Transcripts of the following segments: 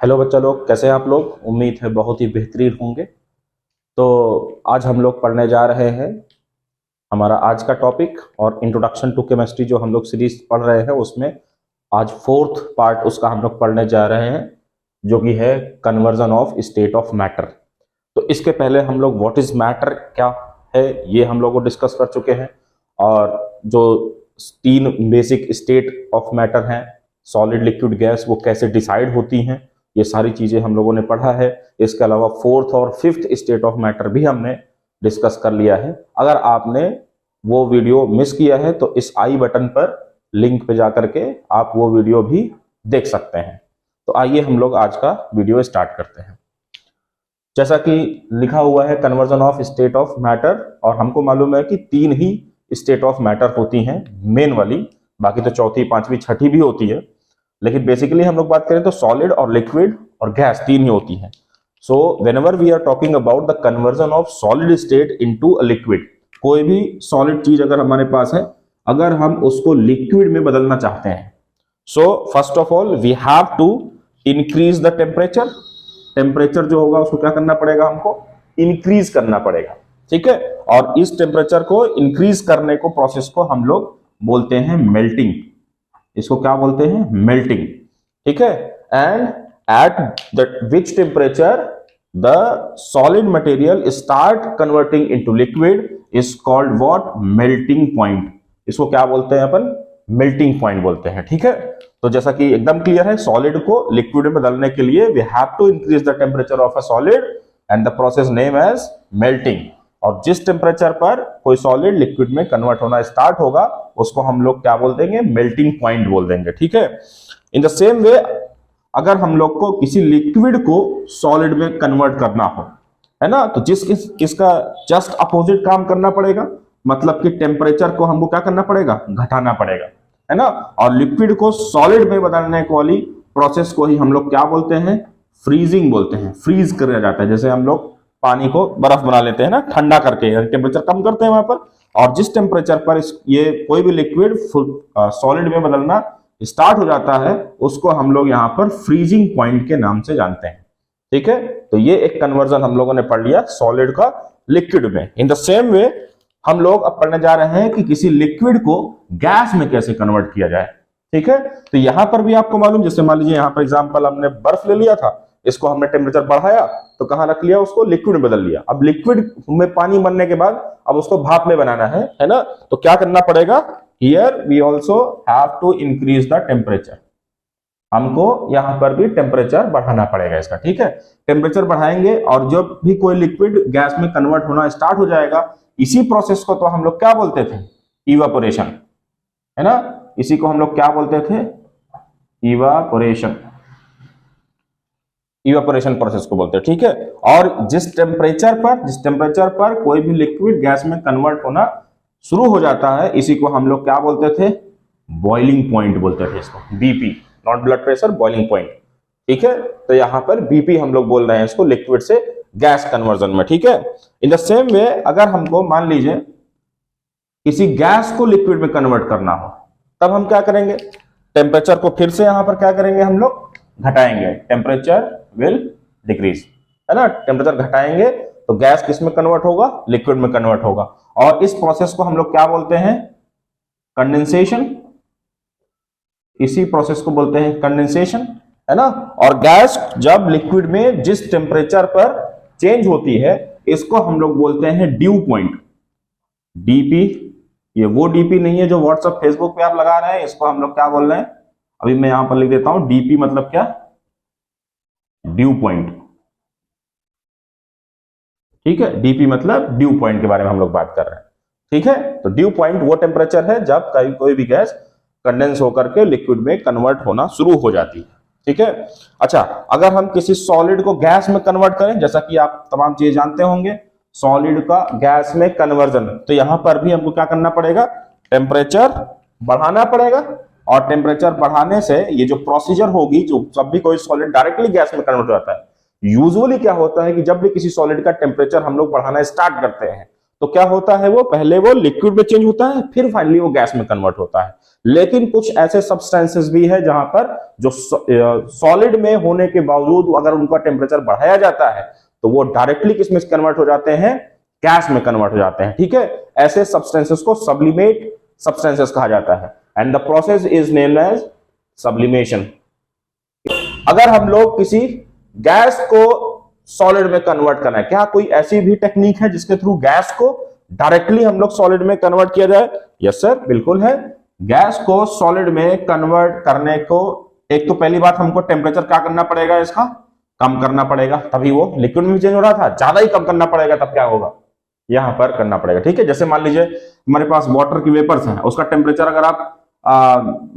Hello बच्चा लोग, कैसे हैं आप लोग। उम्मीद है बहुत ही बेहतरीन होंगे। तो आज हम लोग पढ़ने जा रहे हैं हमारा आज का टॉपिक और इंट्रोडक्शन टू केमिस्ट्री जो हम लोग सीरीज पढ़ रहे हैं उसमें आज फोर्थ पार्ट उसका हम लोग पढ़ने जा रहे हैं, जो कि है conversion of state of matter. तो इसके पहले हम लोग व्हाट इज मैटर क्या है ये हम लोग को डिस्कस कर चुके हैं, और जो तीन बेसिक स्टेट ऑफ मैटर हैं, सॉलिड, लिक्विड, गैस, वो कैसे डिसाइड होती हैं, ये सारी चीजें हम लोगों ने पढ़ा है। इसके अलावा फोर्थ और फिफ्थ स्टेट ऑफ मैटर भी हमने डिस्कस कर लिया है। अगर आपने वो वीडियो मिस किया है तो इस आई बटन पर लिंक पे जाकर के आप वो वीडियो भी देख सकते हैं। तो आइए हम लोग आज का वीडियो स्टार्ट करते हैं। जैसा कि लिखा हुआ है conversion of state of matter, और हमको मालूम है कि तीन ही स्टेट ऑफ मैटर होती हैं मेन वाली, बाकी तो चौथी, पांचवी, छठी भी होती है, लेकिन बेसिकली हम लोग बात करें तो सॉलिड और लिक्विड और गैस तीन ही होती हैं। So whenever we are talking about the conversion of solid state into a liquid, कोई भी सॉलिड चीज अगर हमारे पास है, अगर हम उसको लिक्विड में बदलना चाहते हैं, so first of all we have to increase the temperature. Temperature जो होगा उसको क्या करना पड़ेगा, हमको इंक्रीज करना पड़ेगा, ठीक है। और इस टेम्परेचर को इंक्रीज करने को, प्रोसेस को हम लोग बोलते हैं मेल्टिंग। इसको क्या बोलते हैं, मेल्टिंग, ठीक है। And eight which temperature the solid material start converting into liquid is called what, melting point. इसको क्या बोलते हैं अपन, मेल्टिंग पॉइंट बोलते हैं, ठीक है। तो जैसा कि एकदम क्लियर है, सॉलिड को लिक्विड में बदलने के लिए we have to increase the temperature of a solid and the process name as melting. और जिस टेम्परेचर पर कोई सॉलिड लिक्विड में कन्वर्ट होना स्टार्ट होगा उसको हम लोग क्या बोल देंगे, मेल्टिंग पॉइंट बोल देंगे, ठीक है। इन द सेम वे अगर हम लोग को किसी लिक्विड को सॉलिड में कन्वर्ट करना हो, है ना, तो इसका जस्ट अपोजिट काम करना पड़ेगा। मतलब कि टेम्परेचर को हमको क्या करना पड़ेगा, घटाना पड़ेगा, है ना। और लिक्विड को सॉलिड में बदलने वाली प्रोसेस को ही हम लोग क्या बोलते हैं, फ्रीजिंग बोलते हैं। फ्रीज किया जाता है, जैसे हम लोग पानी को बर्फ बना लेते हैं ना, ठंडा करके टेम्परेचर कम करते हैं वहां पर। और जिस टेम्परेचर पर ये कोई भी लिक्विड सॉलिड में बदलना स्टार्ट हो जाता है उसको हम लोग यहाँ पर फ्रीजिंग पॉइंट के नाम से जानते हैं, ठीक है। तो ये एक कन्वर्जन हम लोगों ने पढ़ लिया सॉलिड का लिक्विड में। इन द सेम वे हम लोग अब पढ़ने जा रहे हैं कि किसी लिक्विड को गैस में कैसे कन्वर्ट किया जाए, ठीक है। तो यहां पर भी आपको मालूम, जैसे मान लीजिए यहां पर एग्जांपल हमने बर्फ ले लिया था, इसको हमने टेम्परेचर बढ़ाया तो कहां रख लिया, उसको लिक्विड में बदल लिया। अब लिक्विड में पानी बनने के बाद अब उसको भाप में बनाना है ना, तो क्या करना पड़ेगा, here we also have to increase the temperature. हमको यहां पर भी टेम्परेचर बढ़ाना पड़ेगा इसका, ठीक है। टेम्परेचर बढ़ाएंगे और जब भी कोई लिक्विड गैस में कन्वर्ट होना स्टार्ट हो जाएगा, इसी प्रोसेस को तो हम लोग क्या बोलते थे, इवापोरेशन, है ना। इसी को हम लोग क्या बोलते थे, इवापोरेशन। इवापोरेशन प्रोसेस को बोलते हैं, ठीक है। और जिस टेम्परेचर पर कोई भी लिक्विड गैस में कन्वर्ट होना शुरू हो जाता है, इसी को हम लोग क्या बोलते थे, बॉइलिंग पॉइंट बोलते थे इसको, BP, not blood pressure, boiling point, ठीक है। तो यहां पर बीपी हम लोग बोल रहे हैं इसको, लिक्विड से गैस कन्वर्जन में, ठीक है। इन द सेम वे अगर हमको मान लीजिए किसी गैस को लिक्विड में कन्वर्ट करना हो, तब हम क्या करेंगे, टेम्परेचर को फिर से यहां पर क्या करेंगे, हम लोग घटाएंगे, टेम्परेचर विल डिक्रीज, है ना। टेम्परेचर घटाएंगे तो गैस किस में कन्वर्ट होगा, लिक्विड में कन्वर्ट होगा। और इस प्रोसेस को हम लोग क्या बोलते हैं, कंडेंसेशन। इसी प्रोसेस को बोलते हैं कंडेंसेशन, है ना। और गैस जब लिक्विड में जिस टेम्परेचर पर चेंज होती है, इसको हम लोग बोलते हैं ड्यू पॉइंट, डीपी। ये वो डीपी नहीं है जो व्हाट्सएप, फेसबुक पे आप लगा रहे हैं, इसको हम लोग क्या बोल रहे हैं, अभी मैं यहां पर लिख देता हूं, डीपी मतलब क्या, ड्यू पॉइंट, ठीक है। डीपी मतलब ड्यू पॉइंट के बारे में हम लोग बात कर रहे हैं, ठीक है। तो ड्यू पॉइंट वो टेम्परेचर है जब कोई भी गैस कंडेंस होकर के लिक्विड में कन्वर्ट होना शुरू हो जाती है, ठीक है। अच्छा, अगर हम किसी सॉलिड को गैस में कन्वर्ट करें, जैसा कि आप तमाम चीजें जानते होंगे, सॉलिड का गैस में कन्वर्जन, तो यहां पर भी हमको क्या करना पड़ेगा, टेम्परेचर बढ़ाना पड़ेगा। और टेम्परेचर बढ़ाने से ये जो प्रोसीजर होगी, जो जब भी कोई सॉलिड डायरेक्टली गैस में कन्वर्ट हो जाता है, यूजुअली क्या होता है कि जब भी किसी सॉलिड का टेम्परेचर हम लोग बढ़ाना स्टार्ट करते हैं तो क्या होता है, वो पहले वो लिक्विड में चेंज होता है, फिर फाइनली वो गैस में कन्वर्ट होता है। लेकिन कुछ ऐसे सब्सटेंसेस भी है जहां पर जो सॉलिड में होने के बावजूद अगर उनका टेम्परेचर बढ़ाया जाता है तो वो डायरेक्टली किस में कन्वर्ट हो जाते हैं, गैस में कन्वर्ट हो जाते हैं। ठीक है, ऐसे सब्सटेंसेस को सब्लिमेट सब्सटेंसेस कहा जाता है and the process is named as sublimation. अगर हम लोग किसी गैस को सॉलिड में कन्वर्ट करना है, क्या कोई ऐसी भी टेक्निक है जिसके थ्रू गैस को डायरेक्टली हम लोग सॉलिड में कन्वर्ट किया जाए? यस सर, बिल्कुल है। गैस को सॉलिड में कन्वर्ट करने को एक तो पहली बात हमको टेम्परेचर क्या करना पड़ेगा, इसका कम करना पड़ेगा, तभी वो लिक्विड में चेंज हो रहा था। ज्यादा ही कम करना पड़ेगा तब क्या होगा, यहां पर करना पड़ेगा। ठीक है, जैसे मान लीजिए हमारे पास वाटर की वेपर्स है, उसका टेम्परेचर अगर आप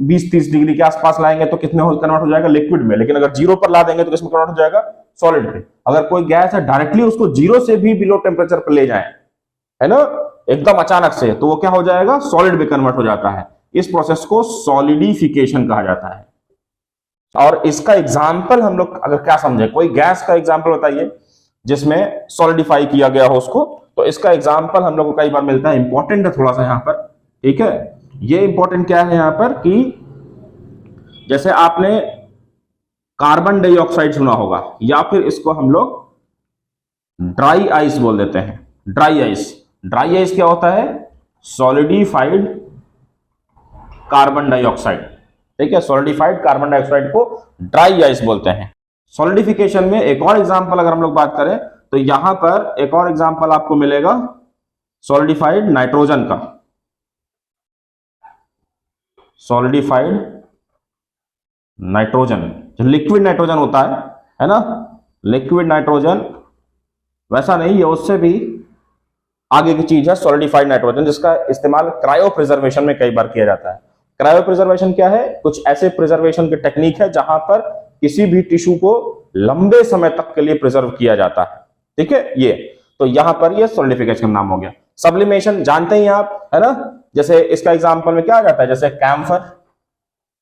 20-30 डिग्री के आसपास लाएंगे तो कितने कन्वर्ट हो जाएगा, लिक्विड में। लेकिन अगर 0 पर ला देंगे तो किसमें कन्वर्ट हो जाएगा, सॉलिड में। अगर कोई गैस है डायरेक्टली उसको 0 से भी बिलो टेम्परेचर पर ले जाए, है ना, एकदम अचानक से, तो वो क्या हो जाएगा, सॉलिड में कन्वर्ट हो जाता है। इस प्रोसेस को सॉलिडिफिकेशन कहा जाता है। और इसका एग्जाम्पल हम लोग अगर क्या समझे, कोई गैस का एग्जाम्पल बताइए जिसमें सॉलिडिफाई किया गया हो उसको, तो इसका एग्जाम्पल हम लोग को कई बार मिलता है। इंपॉर्टेंट है थोड़ा सा यहां पर, ठीक है। ये इंपॉर्टेंट क्या है यहां पर कि जैसे आपने कार्बन डाइऑक्साइड सुना होगा, या फिर इसको हम लोग ड्राई आइस बोल देते हैं। ड्राई आइस, ड्राई आइस क्या होता है, सॉलिडिफाइड कार्बन डाइऑक्साइड। ठीक है, सॉलिडिफाइड कार्बन डाइऑक्साइड को ड्राई आइस बोलते हैं। सॉलिडिफिकेशन में एक और एग्जांपल अगर हम लोग बात करें तो यहां पर एक और एग्जांपल आपको मिलेगा सॉलिडिफाइड नाइट्रोजन का। सॉलिडिफाइड नाइट्रोजन, जो लिक्विड नाइट्रोजन होता है ना, लिक्विड नाइट्रोजन वैसा नहीं, ये उससे भी आगे की चीज है सॉलिडिफाइड नाइट्रोजन, जिसका इस्तेमाल क्रायो प्रिजर्वेशन में कई बार किया जाता है। क्रायो प्रिजर्वेशन क्या है, कुछ ऐसे प्रिजर्वेशन की टेक्निक है जहां पर किसी भी टिश्यू को लंबे समय तक के लिए प्रिजर्व किया जाता है। ठीक है, ये तो यहां पर ये सॉलिडिफिकेशन नाम हो गया। सब्लिमेशन जानते ही आप, है ना, जैसे इसका एग्जांपल में क्या आ जाता है, जैसे कैम्फर,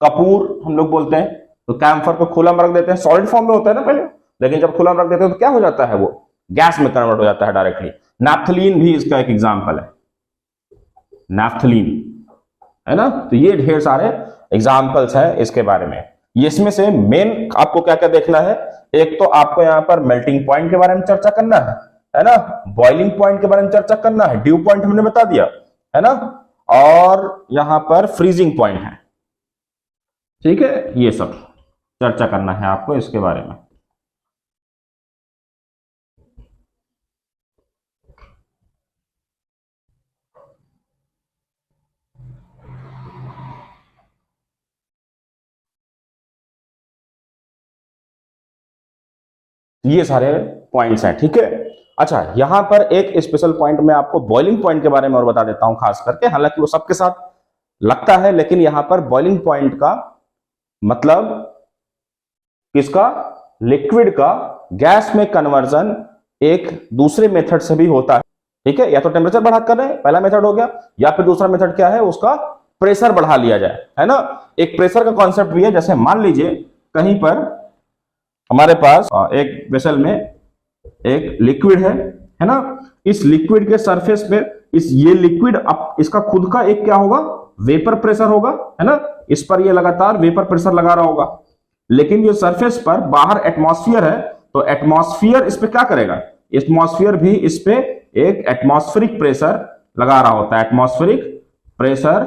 कपूर हम लोग बोलते हैं, तो कैम्फर को खुला में रख देते हैं, सॉलिड फॉर्म में होता है ना पहले, लेकिन जब खुला में रख देते हैं तो क्या हो जाता है, वो गैस में कन्वर्ट हो जाता है डायरेक्टली। नैफ्थलीन भी इसका एक एग्जांपल है, नैफ्थलीन, है ना। तो ये ढेर सारे एग्जांपल्स हैं इसके बारे में। इसमें से मेन आपको क्या क्या देखना है, एक तो आपको यहां पर मेल्टिंग पॉइंट के बारे में चर्चा करना है ना, बॉइलिंग पॉइंट के बारे में चर्चा करना है, ड्यू पॉइंट हमने बता दिया, है ना, और यहां पर फ्रीजिंग पॉइंट है। ठीक है, ये सब चर्चा करना है आपको इसके बारे में। ये सारे पॉइंट्स हैं। ठीक है, अच्छा, यहां पर एक स्पेशल पॉइंट मैं आपको बॉइलिंग पॉइंट के बारे में और बता देता हूं खास करके, हालांकि वो सबके साथ लगता है, लेकिन यहां पर बॉइलिंग पॉइंट का मतलब किसका, लिक्विड का गैस में कन्वर्जन एक दूसरे मेथड से भी होता है। ठीक है, या तो टेम्परेचर बढ़ा कर रहे हैं, पहला मेथड हो गया, या फिर दूसरा मेथड क्या है, उसका प्रेशर बढ़ा लिया जाए, है ना। एक प्रेशर का कॉन्सेप्ट भी है, जैसे मान लीजिए कहीं पर हमारे पास एक वेसल में एक लिक्विड है ना, इस लिक्विड के सरफेस पे ये लिक्विड इसका खुद का एक क्या होगा, वेपर प्रेशर होगा, है ना, इस पर ये लगातार वेपर प्रेशर लगा रहा होगा। लेकिन जो सरफेस पर बाहर एटमॉस्फेयर है, तो एटमॉस्फेयर इस पे क्या करेगा, एटमॉस्फेयर भी इस पे एक एटमॉस्फेरिक प्रेशर लगा रहा होता है, एटमॉस्फेरिक प्रेशर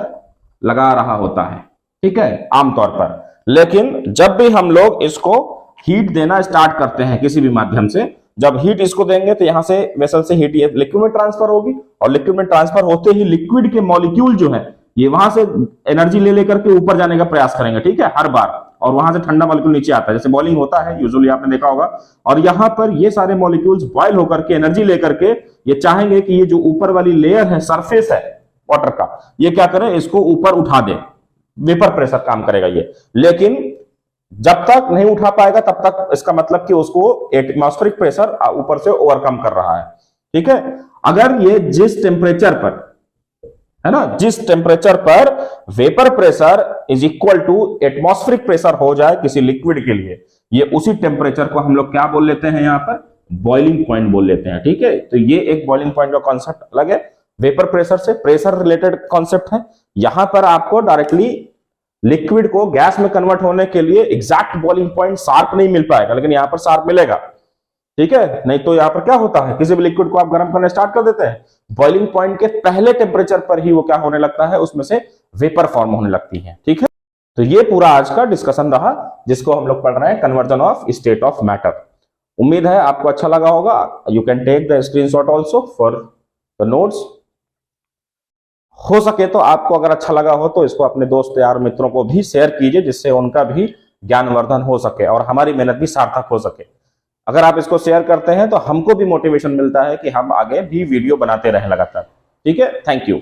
लगा रहा होता है। ठीक है, आमतौर पर। लेकिन जब भी हम लोग इसको हीट देना स्टार्ट करते हैं किसी भी माध्यम से, जब हीट इसको देंगे तो यहां से वेसल से हीट लिक्विड में ट्रांसफर होगी, और लिक्विड में ट्रांसफर होते ही लिक्विड के मॉलिक्यूल जो है ये वहां से एनर्जी ले लेकर के ऊपर जाने का प्रयास करेंगे। ठीक है, हर बार, और वहां से ठंडा मॉलिक्यूल नीचे आता है, जैसे बॉइलिंग होता है यूजुअली आपने देखा होगा। और यहां पर ये सारे मॉलिक्यूल्स बॉइल होकर के एनर्जी लेकर के ये चाहेंगे कि ये जो ऊपर वाली लेयर है, सरफेस है वाटर का, ये क्या करे, इसको ऊपर उठा दे, वेपर प्रेशर काम करेगा ये। लेकिन जब तक नहीं उठा पाएगा तब तक इसका मतलब कि उसको एटमॉस्फेरिक प्रेशर ऊपर से ओवरकम कर रहा है। ठीक है, अगर ये जिस टेम्परेचर पर, है ना, जिस टेम्परेचर पर vapour pressure is equal to atmospheric pressure हो जाए किसी लिक्विड के लिए, ये उसी टेम्परेचर को हम लोग क्या बोल लेते हैं, यहां पर बॉइलिंग पॉइंट बोल लेते हैं, ठीक है। तो ये एक बॉइलिंग पॉइंट का कॉन्सेप्ट अलग है, वेपर प्रेशर से प्रेशर रिलेटेड कॉन्सेप्ट है। यहां पर आपको डायरेक्टली लिक्विड को गैस में कन्वर्ट होने के लिए एग्जैक्ट बॉइलिंग पॉइंट शार्प नहीं मिल पाएगा, लेकिन यहां पर शार्प मिलेगा, ठीक है। नहीं तो यहां पर क्या होता है, किसी भी लिक्विड को आप गर्म करना स्टार्ट कर देते हैं, बॉइलिंग पॉइंट के पहले टेम्परेचर पर ही वो क्या होने लगता है, उसमें से वेपर फॉर्म होने लगती है, ठीक है। तो ये पूरा आज का डिस्कशन रहा, जिसको हम लोग पढ़ रहे हैं conversion of state of matter. उम्मीद है आपको अच्छा लगा होगा। You can take the screenshot also for the notes. हो सके तो आपको अगर अच्छा लगा हो तो इसको अपने दोस्त यार मित्रों को भी शेयर कीजिए, जिससे उनका भी ज्ञानवर्धन हो सके और हमारी मेहनत भी सार्थक हो सके। अगर आप इसको शेयर करते हैं तो हमको भी मोटिवेशन मिलता है कि हम आगे भी वीडियो बनाते रहें लगातार, ठीक है। Thank you.